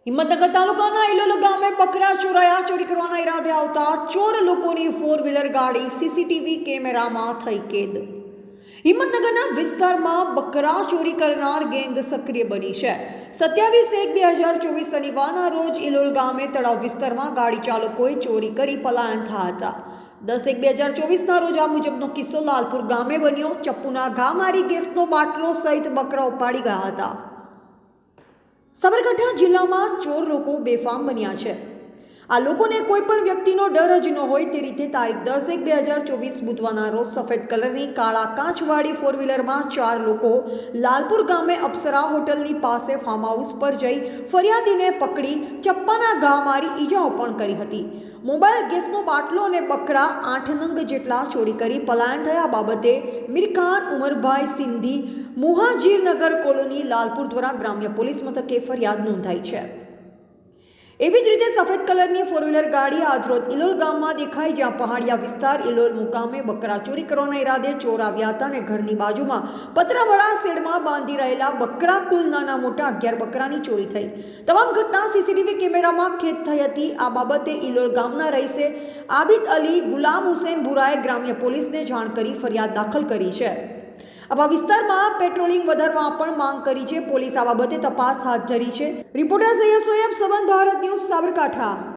હિંમતનગર તાલુકાના ઇલોલ ગામે બકરા ચોરાયા. ચોરી કરવાના ઈરાદે આવતા ચોર લોકોની ફોર વ્હીલર ગાડી સીસીટીવી કેમેરામાં થઈ કેદ. હિંમતનગરના વિસ્તારમાં બકરા ચોરી કરનાર ગેંગ સક્રિય બની છે. 27/1/2024 શનિવારના રોજ ઇલોલ ગામે તળાવ વિસ્તારમાં ગાડી ચાલકોએ ચોરી કરી પલાયન થયા હતા. 10/1/2024ના રોજ આ મુજબનો કિસ્સો લાલપુર ગામે બન્યો. ચપ્પુના ઘા મારી ગેસનો બાટલો સહિત બકરા ઉપાડી ગયા હતા. સાબરકાંઠા જિલ્લામાં ચોર લોકો બેફામ બન્યા છે. આ લોકોને કોઈ પણ વ્યક્તિનો ડર જ ન હોય તે રીતે તારીખ 10/1/2024 બુધવારના રોજ સફેદ કલરની કાળા કાચવાળી ફોર વ્હીલરમાં 4 લોકો લાલપુર ગામે અપ્સરા હોટલની પાસે ફાર્મ હાઉસ પર જઈ ફરિયાદીને પકડી ચપ્પાના ઘા મારી ઈજાઓ પણ કરી હતી. મોબાઈલ, ગેસનો બાટલો અને બકરા 8 નંગ જેટલા ચોરી કરી પલાયન થયા બાબતે મીરખાન ઉમરભાઈ સિંધી, મુહાજીરનગર કોલોની, લાલપુર દ્વારા ગ્રામ્ય પોલીસ મથકે ફરિયાદ નોંધાઈ છે. એવી જ રીતે સફેદ કલરની ફોર વ્હીલર ગાડી આજરોજ ઇલોલ ગામમાં દેખાઈ, જ્યાં પહાડિયા વિસ્તાર ઇલોલ મુકામે બકરા ચોરી કરવાના ઈરાદે ચોર આવ્યા હતા અને ઘરની બાજુમાં પતરાવાળા શેડમાં બાંધી રહેલા બકરા કુલ નાના મોટા 11 બકરાની ચોરી થઈ. તમામ ઘટના સીસીટીવી કેમેરામાં કેદ થઈ હતી. આ બાબતે ઇલોલ ગામના રહીશે આબિદ અલી ગુલામ હુસેન ભુરાએ ગ્રામ્ય પોલીસને જાણ કરી ફરિયાદ દાખલ કરી છે. આવા વિસ્તારમાં પેટ્રોલિંગ વધારવા પણ માંગ કરી છે. પોલીસ આ બાબતે તપાસ હાથ ધરી છે. રિપોર્ટર સૈયદ સોએબ, સંબંધ ભારત ન્યૂઝ, સાબરકાંઠા.